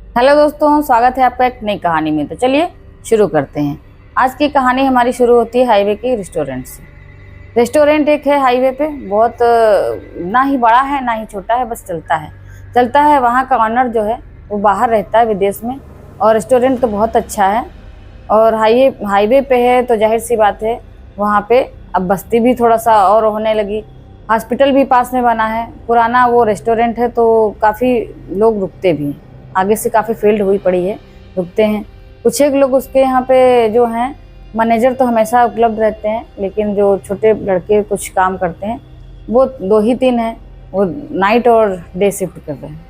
Hello दोस्तों, स्वागत है आपका एक नई कहानी में। तो चलिए शुरू करते हैं। आज की कहानी हमारी शुरू होती है हाईवे के रेस्टोरेंट से। रेस्टोरेंट एक है हाईवे पे, बहुत ना ही बड़ा है ना ही छोटा है, बस चलता है। वहाँ का ऑनर जो है वो बाहर रहता है विदेश में, और रेस्टोरेंट तो बहुत अच्छा है। और हाईवे पे है तो जाहिर सी बात है वहाँ पे अब बस्ती भी थोड़ा सा और होने लगी। हॉस्पिटल भी पास में बना है। पुराना वो रेस्टोरेंट है तो काफ़ी लोग रुकते भी हैं। आगे से काफ़ी फील्ड हुई पड़ी है, रुकते हैं कुछ एक लोग। उसके यहाँ पे जो हैं मैनेजर तो हमेशा उपलब्ध रहते हैं, लेकिन जो छोटे लड़के कुछ काम करते हैं वो 2 ही 3 हैं, वो नाइट और डे शिफ्ट कर रहे हैं।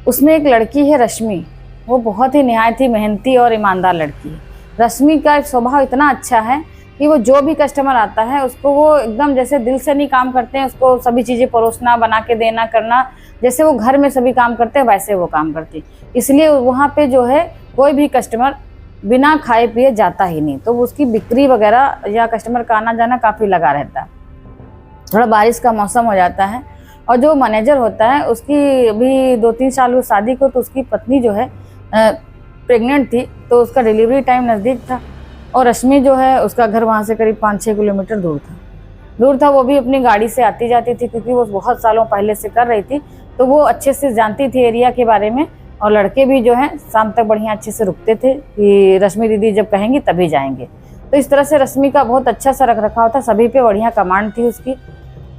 उसमें एक लड़की है रश्मि, वो बहुत ही निहायत ही मेहनती और ईमानदार लड़की है। रश्मि का स्वभाव इतना अच्छा है कि वो जो भी कस्टमर आता है उसको वो एकदम जैसे दिल से नहीं काम करते हैं, उसको सभी चीज़ें परोसना, बना के देना, करना, जैसे वो घर में सभी काम करते हैं वैसे वो काम करती। इसलिए वहाँ पे जो है कोई भी कस्टमर बिना खाए पिए जाता ही नहीं, तो उसकी बिक्री वगैरह या कस्टमर का आना जाना काफ़ी लगा रहता है। थोड़ा बारिश का मौसम हो जाता है और जो मैनेजर होता है उसकी अभी 2-3 साल हुए शादी को, तो उसकी पत्नी जो है प्रेग्नेंट थी, तो उसका डिलीवरी टाइम नज़दीक था। और रश्मि जो है उसका घर वहाँ से करीब 5-6 किलोमीटर दूर था। वो भी अपनी गाड़ी से आती जाती थी क्योंकि वो बहुत सालों पहले से कर रही थी, तो वो अच्छे से जानती थी एरिया के बारे में। और लड़के भी जो हैं शाम तक बढ़िया अच्छे से रुकते थे कि रश्मि दीदी जब कहेंगी तभी जाएंगे। तो इस तरह से रश्मि का बहुत अच्छा सा रख रखाव था, सभी पे बढ़िया कमांड थी उसकी।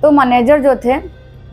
तो मैनेजर जो थे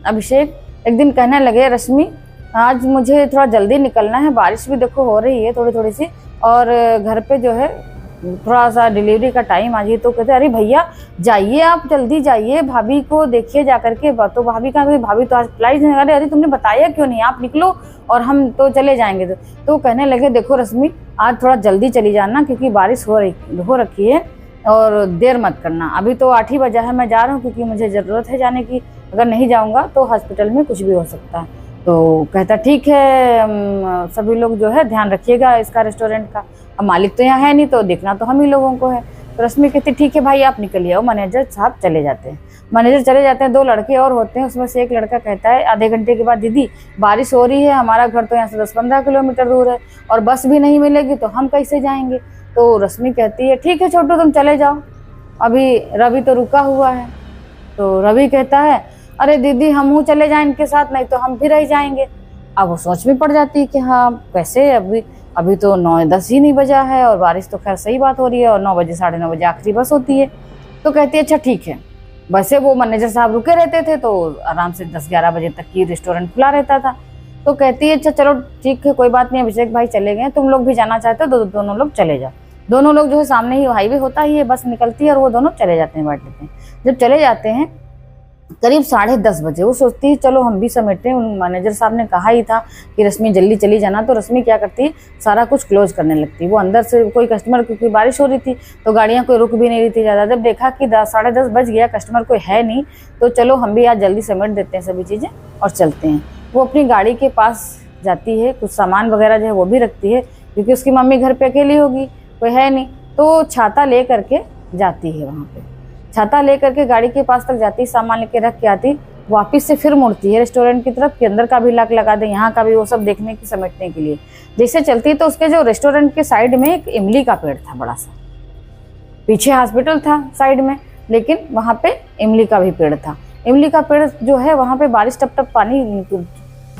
अभिषेक एक दिन कहने लगे, रश्मि आज मुझे थोड़ा जल्दी निकलना है, बारिश भी देखो हो रही है थोड़ी थोड़ी सी, और घर पे जो है थोड़ा सा डिलीवरी का टाइम आ जाए। तो कहते अरे भैया जाइए, आप जल्दी जाइए, भाभी को देखिए जा करके। तो भाभी कहा, भाभी तो आज फ्लाइट नहीं। अरे तुमने बताया क्यों नहीं, आप निकलो और हम तो चले जाएंगे। तो कहने लगे देखो रश्मि, आज थोड़ा जल्दी चली जाना क्योंकि बारिश हो रखी है, और देर मत करना। अभी तो 8 ही बजा है, मैं जा रहा हूँ क्योंकि मुझे ज़रूरत है जाने की, अगर नहीं जाऊँगा तो हॉस्पिटल में कुछ भी हो सकता है। तो कहता ठीक है, सभी लोग जो है ध्यान रखिएगा इसका, रेस्टोरेंट का। अब मालिक तो यहाँ है नहीं तो देखना तो हम ही लोगों को है। तो रश्मि कहती ठीक है भाई आप निकलिए। और मैनेजर साहब चले जाते हैं। 2 लड़के और होते हैं, उसमें से एक लड़का कहता है आधे घंटे के बाद, दीदी बारिश हो रही है, हमारा घर तो यहाँ से 10-15 किलोमीटर दूर है और बस भी नहीं मिलेगी तो हम कैसे जाएंगे। तो रश्मि कहती है ठीक है छोटू तुम चले जाओ, अभी रवि तो रुका हुआ है। तो रवि कहता है अरे दीदी हम चले जाएं इनके साथ, नहीं तो हम भी रह जाएंगे। अब वो सोच में पड़ जाती है कि हाँ कैसे, अभी तो 9-10 ही नहीं बजा है और बारिश तो खैर सही बात हो रही है और 9 बजे 9:30 आखिरी बस होती है। तो कहती है अच्छा ठीक है। वैसे वो मैनेजर साहब रुके रहते थे तो आराम से 10-11 बजे तक की रेस्टोरेंट खुला रहता था। तो कहती है अच्छा चलो ठीक है कोई बात नहीं, अभिषेक भाई चले गए, तुम लोग भी जाना चाहते हो तो दोनों लोग चले जाओ। दोनों लोग जो है सामने ही हाईवे होता ही है, बस निकलती है और वो दोनों चले जाते हैं, बैठ लेते हैं। जब चले जाते हैं करीब 10:30 बजे, वो सोचती है चलो हम भी समेटते हैं, मैनेजर साहब ने कहा ही था कि रश्मि जल्दी चली जाना। तो रश्मि क्या करती है सारा कुछ क्लोज करने लगती है। वो अंदर से कोई कस्टमर, क्योंकि बारिश हो रही थी तो गाड़ियाँ कोई रुक भी नहीं रही थी ज़्यादा। जब देखा कि 10-10:30 बज गया, कस्टमर कोई है नहीं, तो चलो हम भी आज जल्दी समेट देते हैं सभी चीज़ें और चलते हैं। वो अपनी गाड़ी के पास जाती है, कुछ सामान वगैरह जो है वो भी रखती है क्योंकि उसकी मम्मी घर पर अकेली होगी, कोई है नहीं। तो छाता ले करके जाती है वहाँ पर, छाता लेकर के गाड़ी के पास तक जाती, सामान लेके रख के आती, वापस से फिर मुड़ती है रेस्टोरेंट की तरफ कि अंदर का भी लॉक लगा दे, यहाँ का भी, वो सब देखने की समेटने के लिए। जैसे चलती तो उसके जो रेस्टोरेंट के साइड में एक इमली का पेड़ था बड़ा सा, पीछे हॉस्पिटल था साइड में, लेकिन वहाँ पे इमली का भी पेड़ था। इमली का पेड़ जो है वहाँ पे बारिश टप टप पानी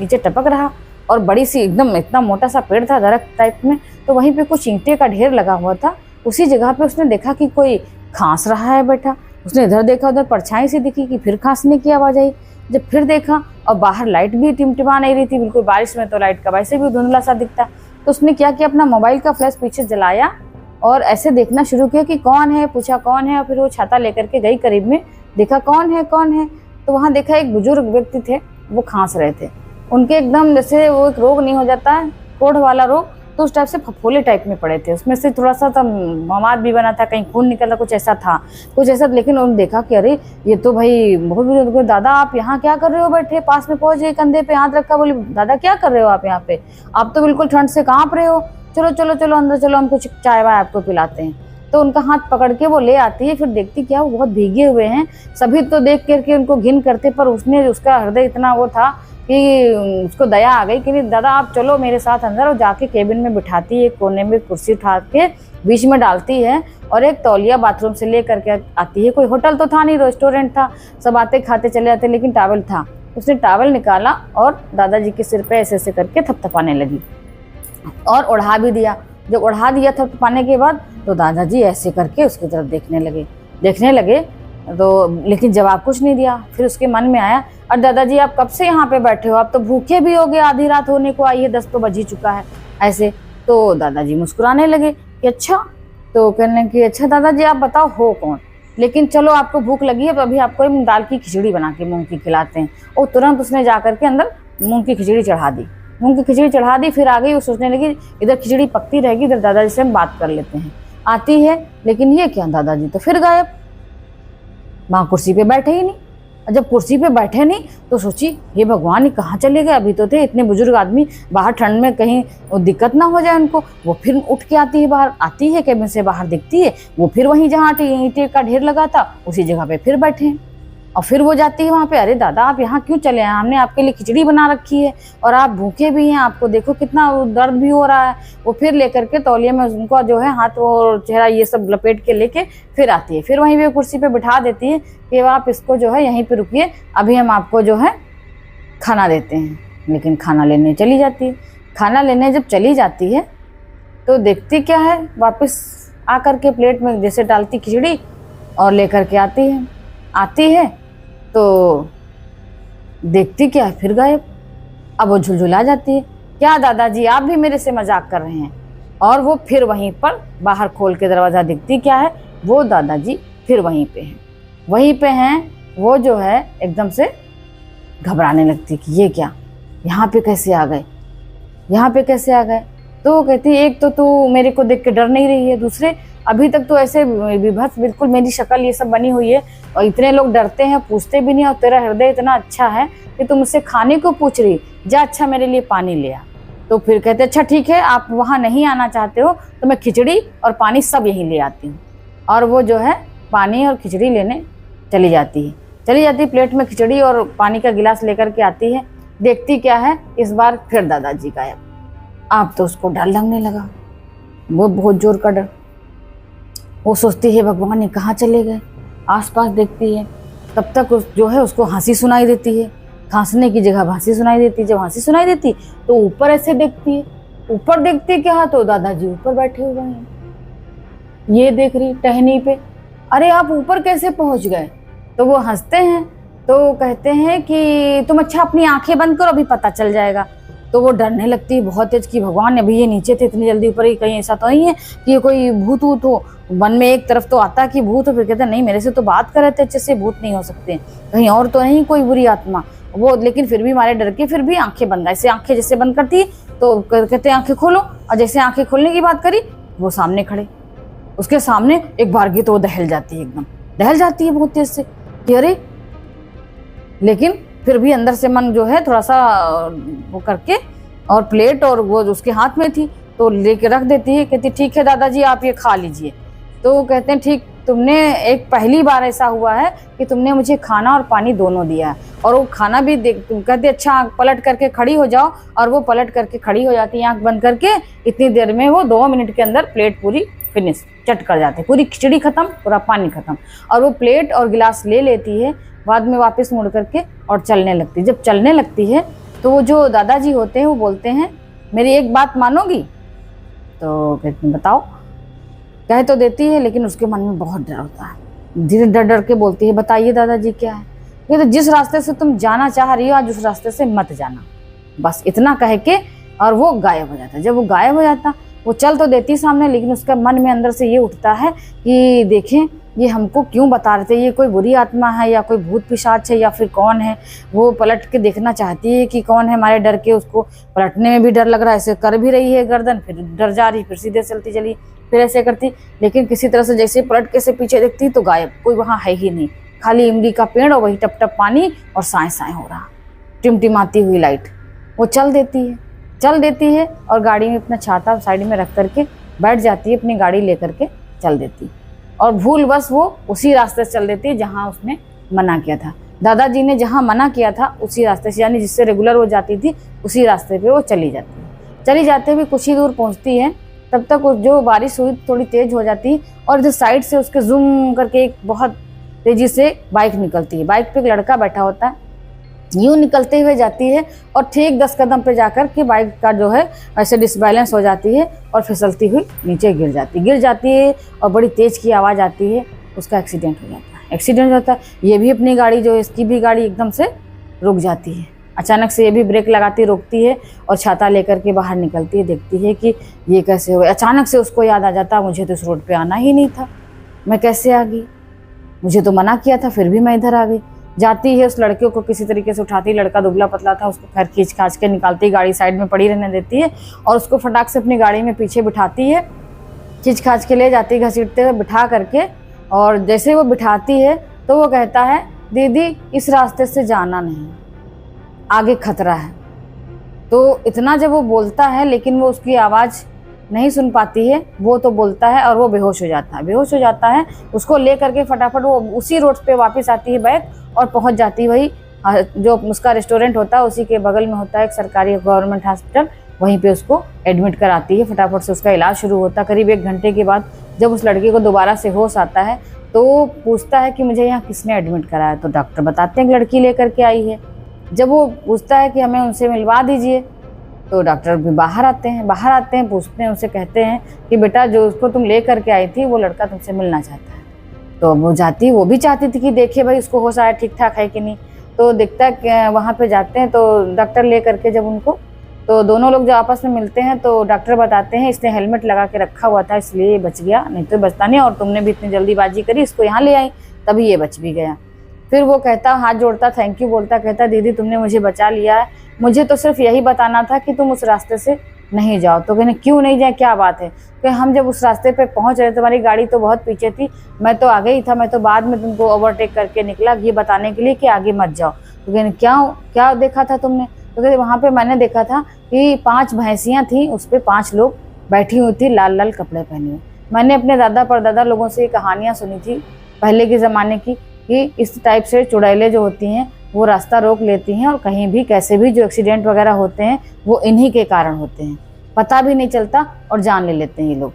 नीचे टपक रहा और बड़ी सी एकदम इतना मोटा सा पेड़ था दरख्त टाइप में। तो वहीं पे कुछ ईंटे का ढेर लगा हुआ था। उसी जगह पे उसने देखा कि कोई खांस रहा है बैठा। उसने इधर देखा, उधर परछाई से दिखी कि फिर खांसने की आवाज़ आई। जब फिर देखा और बाहर लाइट भी टिमटिमा नहीं रही थी बिल्कुल, बारिश में तो लाइट का वैसे भी धुंधला सा दिखता। तो उसने क्या किया, अपना मोबाइल का फ्लैश पीछे जलाया और ऐसे देखना शुरू किया कि कौन है, पूछा कौन है, और फिर वो छाता लेकर के गई करीब में, देखा कौन है कौन है। तो वहाँ देखा एक बुजुर्ग व्यक्ति थे, वो खांस रहे थे। उनके एकदम जैसे वो एक रोग नहीं हो जाता है कोढ़ वाला रोग, तो उस टाइप से फफोले टाइप में पड़े थे, उसमें से थोड़ा सा मवाद भी बना था, कहीं खून निकल रहा, कुछ ऐसा था कुछ ऐसा। लेकिन उन्होंने देखा कि अरे ये तो भाई बहुत बुजुर्ग, दादा आप यहाँ क्या कर रहे हो बैठे, पास में पहुंच गए, कंधे पे हाथ रखा, बोले दादा क्या कर रहे हो आप यहाँ पे, आप तो बिल्कुल ठंड से कांप रहे हो, चलो चलो चलो अंदर चलो, हम कुछ चाय वाय आपको पिलाते हैं। तो उनका हाथ पकड़ के वो ले आती है, फिर देखती क्या वो बहुत भीगे हुए हैं। सभी तो देख करके उनको घिन करते, पर उसका हृदय इतना वो था कि उसको दया आ गई कि नहीं दादा आप चलो मेरे साथ अंदर, और जाके केबिन में बिठाती है, एक कोने में कुर्सी उठा के बीच में डालती है और एक तौलिया बाथरूम से ले करके आती है। कोई होटल तो था नहीं, रेस्टोरेंट था, सब आते खाते चले जाते, लेकिन टॉवल था। उसने टॉवल निकाला और दादाजी के सिर पे ऐसे ऐसे करके थपथपाने लगी और ओढ़ा भी दिया। जब ओढ़ा दिया थपथपाने के बाद तो दादाजी ऐसे करके उसकी तरफ देखने लगे तो, लेकिन जवाब कुछ नहीं दिया। फिर उसके मन में आया, और दादाजी आप कब से यहाँ पे बैठे हो, आप तो भूखे भी हो गए, आधी रात होने को आई है, 10 तो बज ही चुका है ऐसे। तो दादाजी मुस्कुराने लगे कि अच्छा, तो कहने कि अच्छा दादाजी आप बताओ हो कौन, लेकिन चलो आपको भूख लगी है तो अभी आपको दाल की खिचड़ी बना के मूंग की खिलाते हैं। और तुरंत उसने जा करके अंदर मूंग की खिचड़ी चढ़ा दी, फिर आ गई। वो सोचने लगी इधर खिचड़ी पकती रहेगी, इधर दादाजी से हम बात कर लेते हैं। आती है, लेकिन ये क्या, दादाजी तो फिर गायब, वहाँ कुर्सी पे बैठे ही नहीं। और जब कुर्सी पे बैठे नहीं तो सोची ये भगवान ये कहाँ चले गए, अभी तो थे इतने बुजुर्ग आदमी, बाहर ठंड में कहीं दिक्कत ना हो जाए उनको। वो फिर उठ के आती है बाहर, आती है केबिन से बाहर, दिखती है वो फिर वहीं जहाँ ईंटे का ढेर लगा था उसी जगह पे फिर बैठे हैं। और फिर वो जाती है वहाँ पे, अरे दादा आप यहाँ क्यों चले आए, हमने आपके लिए खिचड़ी बना रखी है और आप भूखे भी हैं, आपको देखो कितना दर्द भी हो रहा है। वो फिर लेकर के तौलिए में उनको जो है हाथ और चेहरा ये सब लपेट के लेके फिर आती है, फिर वहीं पे कुर्सी पे बिठा देती है कि आप इसको जो है यहीं पे रुकिए, अभी हम आपको जो है खाना देते हैं। लेकिन खाना लेने चली जाती है। खाना लेने जब चली जाती है तो देखती क्या है, वापस आकर के प्लेट में जैसे डालती खिचड़ी और लेकर के आती है तो देखती क्या है, फिर गायब। अब वो झुलझुला जाती है, क्या दादाजी आप भी मेरे से मजाक कर रहे हैं। और वो फिर वहीं पर बाहर खोल के दरवाज़ा, दिखती क्या है, वो दादाजी फिर वहीं पे हैं। वो जो है एकदम से घबराने लगती कि ये क्या, यहाँ पे कैसे आ गए। तो वो कहती एक तो तू मेरे को देख के डर नहीं रही है, दूसरे अभी तक तो ऐसे विभत्स बिल्कुल मेरी शक्ल ये सब बनी हुई है और इतने लोग डरते हैं, पूछते भी नहीं, और तेरा हृदय इतना अच्छा है कि तुम मुझसे खाने को पूछ रही, जा अच्छा मेरे लिए पानी ले आ। तो फिर कहते अच्छा ठीक है, आप वहाँ नहीं आना चाहते हो तो मैं खिचड़ी और पानी सब यहीं ले आती हूँ। और वो जो है पानी और खिचड़ी लेने चली जाती है, प्लेट में खिचड़ी और पानी का गिलास लेकर के आती है। देखती क्या है, इस बार फिर दादाजी गायब। अब तो उसको डर लगने लगा, वो बहुत जोर का डर। वो सोचती है भगवान ये कहाँ चले गए, आसपास देखती है, तब तक जो है उसको हंसी सुनाई देती है, खांसने की जगह हंसी सुनाई देती है। जब हंसी सुनाई देती तो ऊपर ऐसे देखती है, ऊपर देखती क्या, तो दादाजी ऊपर बैठे हुए हैं। ये देख रही टहनी पे, अरे आप ऊपर कैसे पहुंच गए। तो वो हंसते हैं, तो कहते हैं कि तुम अच्छा अपनी आंखें बंद करो, अभी पता चल जाएगा। तो वो डरने लगती है बहुत तेज कि भगवान अभी ये नीचे थे, इतनी जल्दी ऊपर ही, कहीं ऐसा तो नहीं है कि ये कोई भूत वूत हो। मन में एक तरफ तो आता है कि भूत हो, फिर कहते हैं नहीं मेरे से तो बात कर रहे थे अच्छे से, भूत नहीं हो सकते, कहीं और तो नहीं कोई बुरी आत्मा वो। लेकिन फिर भी मारे डर के फिर भी आंखें बंद, ऐसे आंखें जैसे बंद करती है तो कहते हैं आंखें खोलो, और जैसे आंखें खोलने की बात करी वो सामने खड़े, उसके सामने एक बारगी तो वो दहल जाती है, एकदम दहल जाती है बहुत तेज से कि अरे। लेकिन फिर भी अंदर से मन जो है थोड़ा सा वो करके, और प्लेट और वो उसके हाथ में थी तो लेके रख देती है, कहती ठीक है दादाजी आप ये खा लीजिए। तो वो कहते हैं ठीक, तुमने एक पहली बार ऐसा हुआ है कि तुमने मुझे खाना और पानी दोनों दिया है, और वो खाना भी कहते अच्छा आँख पलट करके खड़ी हो जाओ, और वो पलट करके खड़ी हो जाती है आँख बंद करके। इतनी देर में वो 2 मिनट के अंदर प्लेट पूरी फिनिश चट कर जाती है, पूरी खिचड़ी खत्म, पूरा पानी खत्म, और वो प्लेट और गिलास ले लेती है, बाद में वापस मुड़ करके और चलने लगती है। जब चलने लगती है तो वो जो दादाजी होते हैं वो बोलते हैं मेरी एक बात मानोगी। तो कहते हैं बताओ। कह तो देती है लेकिन उसके मन में बहुत डर होता है, धीरे डर डर के बोलती है बताइए दादाजी क्या है। ये तो जिस रास्ते से तुम जाना चाह रही हो आज उस रास्ते से मत जाना, बस इतना कह के और वो गायब हो जाता है। जब वो गायब हो जाता, वो चल तो देती सामने, लेकिन उसका मन में अंदर से ये उठता है कि देखें ये हमको क्यों बता रहे थे, ये कोई बुरी आत्मा है या कोई भूत पिशाच है या फिर कौन है। वो पलट के देखना चाहती है कि कौन है, हमारे डर के उसको पलटने में भी डर लग रहा है, ऐसे कर भी रही है गर्दन, फिर डर जा रही, फिर सीधे चलती चली, फिर ऐसे करती, लेकिन किसी तरह से जैसे पलट के से पीछे देखती तो गायब, कोई वहाँ है ही नहीं, खाली इमली का पेड़ और वही टप टप पानी और साए साए हो रहा, टिमटिमाती हुई लाइट। वो चल देती है और गाड़ी में अपना छाता साइड में रख करके बैठ जाती है, अपनी गाड़ी लेकर के चल देती, और भूल बस वो उसी रास्ते से चल देती है जहाँ उसने मना किया था। दादाजी ने जहाँ मना किया था उसी रास्ते से, यानी जिससे रेगुलर वो जाती थी उसी रास्ते पे वो चली जाती है। चली जाते हुए कुछ ही दूर पहुँचती है, तब तक जो बारिश हुई थोड़ी तेज हो जाती है और इधर साइड से उसके जूम करके एक बहुत तेजी से बाइक निकलती है। बाइक पे एक लड़का बैठा होता है, यूं निकलते हुए जाती है और ठीक 10 कदम पे जाकर के बाइक का जो है ऐसे डिसबैलेंस हो जाती है और फिसलती हुई नीचे गिर जाती है और बड़ी तेज की आवाज़ आती है। उसका एक्सीडेंट हो जाता है। एक्सीडेंट होता है, ये भी अपनी गाड़ी जो है, इसकी भी गाड़ी एकदम से रुक जाती है। अचानक से ये भी ब्रेक लगाती रोकती है और छाता लेकर के बाहर निकलती है, देखती है कि ये कैसे हुआ। अचानक से उसको याद आ जाता, मुझे तो इस रोड पे आना ही नहीं था, मैं कैसे आ गई, मुझे तो मना किया था फिर भी मैं इधर आ गई। जाती है, उस लड़के को किसी तरीके से उठाती, लड़का दुबला पतला था, उसको खैर खींच खाच के निकालती, गाड़ी साइड में पड़ी रहने देती है और उसको फटाक से अपनी गाड़ी में पीछे बिठाती है, खींच खाच के ले जाती घसीटते हुए बिठा करके। और जैसे वो बिठाती है तो वो कहता है, दीदी इस रास्ते से जाना नहीं, आगे खतरा है। तो इतना जब वो बोलता है, लेकिन वो उसकी आवाज़ नहीं सुन पाती है, वो तो बोलता है और वो बेहोश हो जाता है। उसको ले करके फटाफट वो उसी रोड पे वापस आती है बाइक और पहुंच जाती है वही जो उसका रेस्टोरेंट होता है उसी के बगल में होता है एक सरकारी गवर्नमेंट हॉस्पिटल, वहीं पे उसको एडमिट कराती है। फटाफट से उसका इलाज शुरू होता है। करीब 1 घंटे के बाद जब उस लड़के को दोबारा से होश आता है तो वो पूछता है कि मुझे यहाँ किसने एडमिट कराया, तो डॉक्टर बताते हैं कि लड़की लेकर के आई है। जब वो पूछता है कि हमें उनसे मिलवा दीजिए, तो डॉक्टर भी बाहर आते हैं, पूछते हैं, उनसे कहते हैं कि बेटा जो उसको तुम ले करके आई थी वो लड़का तुमसे मिलना चाहता है। तो वो जाती, वो भी चाहती थी कि देखे भाई उसको होश आया ठीक ठाक है कि नहीं। तो दिखता है वहाँ पे जाते हैं तो डॉक्टर ले करके जब उनको, तो दोनों लोग जब आपस में मिलते हैं तो डॉक्टर बताते हैं इसने हेलमेट लगा के रखा हुआ था इसलिए ये बच गया, नहीं तो बचता नहीं, और तुमने भी इतनी जल्दीबाजी करी इसको यहाँ ले आई तभी ये बच भी गया। फिर वो कहता, हाथ जोड़ता, थैंक यू बोलता, कहता दीदी तुमने मुझे बचा लिया है, मुझे तो सिर्फ यही बताना था कि तुम उस रास्ते से नहीं जाओ। तो कहने क्यों नहीं जाए, क्या बात है, कि हम जब उस रास्ते पे पहुंच रहे, तुम्हारी गाड़ी तो बहुत पीछे थी, मैं तो आगे ही था, मैं तो बाद में तुमको ओवरटेक करके निकला ये बताने के लिए कि आगे मत जाओ। तो कहने क्या देखा था तुमने, तो कहते वहाँ पे मैंने देखा था कि 5 भैंसियाँ थी, उस पर 5 लोग बैठी हुई थी लाल लाल कपड़े पहने हुए। मैंने अपने दादा परदादा लोगों से ये कहानियाँ सुनी थी पहले के ज़माने की कि इस टाइप से चुड़ैलें जो होती हैं वो रास्ता रोक लेती हैं और कहीं भी कैसे भी जो एक्सीडेंट वगैरह होते हैं वो इन्हीं के कारण होते हैं, पता भी नहीं चलता और जान ले लेते हैं ये लोग।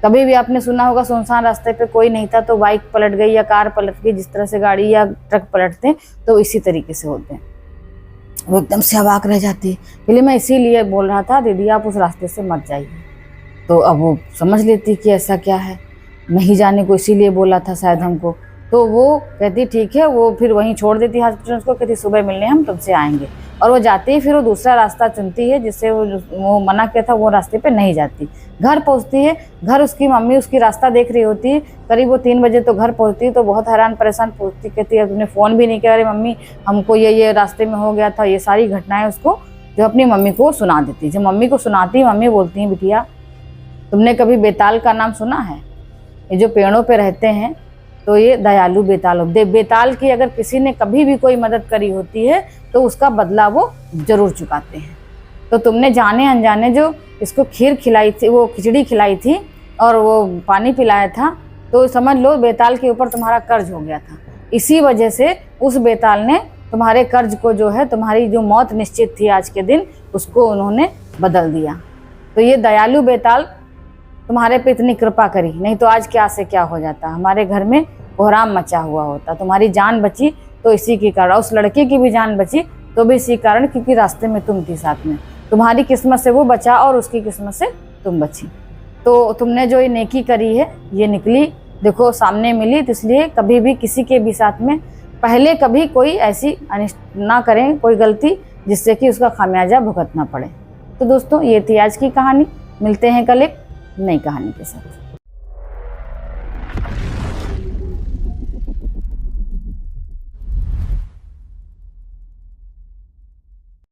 कभी भी आपने सुना होगा सुनसान रास्ते पे कोई नहीं था तो बाइक पलट गई या कार पलट गई, जिस तरह से गाड़ी या ट्रक पलटते हैं तो इसी तरीके से होते हैं। वो एकदम से अवाक रह जाती है। पहले मैं इसीलिए बोल रहा था दीदी आप उस रास्ते से मत जाइए, तो अब वो समझ लेती कि ऐसा क्या है, नहीं जाने को इसीलिए बोला था शायद हमको। तो वो कहती ठीक है, वो फिर वहीं छोड़ देती हॉस्पिटल उसको, कहती सुबह मिलने हम तुमसे आएंगे, और वो जाती है। फिर वो दूसरा रास्ता चुनती है जिससे वो मना किया था वो रास्ते पे नहीं जाती। घर पहुंचती है, घर उसकी मम्मी उसकी रास्ता देख रही होती है। करीब वो 3 बजे तो घर पहुंचती है तो बहुत हैरान परेशान पहुंचती, कहती है तुमने फ़ोन भी नहीं किया, अरे मम्मी हमको ये रास्ते में हो गया था। ये सारी घटनाएं उसको जो अपनी मम्मी को सुना देती। जब मम्मी को सुनाती मम्मी बोलती हैं बिटिया तुमने कभी बेताल का नाम सुना है, ये जो पेड़ों पे रहते हैं, तो ये दयालु बेताल होते। बेताल की अगर किसी ने कभी भी कोई मदद करी होती है तो उसका बदला वो जरूर चुकाते हैं। तो तुमने जाने अनजाने जो इसको खीर खिलाई थी, वो खिचड़ी खिलाई थी और वो पानी पिलाया था, तो समझ लो बेताल के ऊपर तुम्हारा कर्ज हो गया था। इसी वजह से उस बेताल ने तुम्हारे कर्ज को जो है, तुम्हारी जो मौत निश्चित थी आज के दिन, उसको उन्होंने बदल दिया। तो ये दयालु बेताल तुम्हारे पे इतनी कृपा करी, नहीं तो आज क्या से क्या हो जाता, हमारे घर में कोहराम मचा हुआ होता। तुम्हारी जान बची तो इसी के कारण, उस लड़के की भी जान बची तो भी इसी कारण, क्योंकि रास्ते में तुम थी साथ में। तुम्हारी किस्मत से वो बचा और उसकी किस्मत से तुम बची। तो तुमने जो ये नेकी करी है ये निकली देखो सामने मिली। तो इसलिए कभी भी किसी के भी साथ में पहले कभी कोई ऐसी अनिष्ट ना करें, कोई गलती जिससे कि उसका खामियाजा भुगतना पड़े। तो दोस्तों ये थी आज की कहानी, मिलते हैं कल एक नई कहानी के साथ।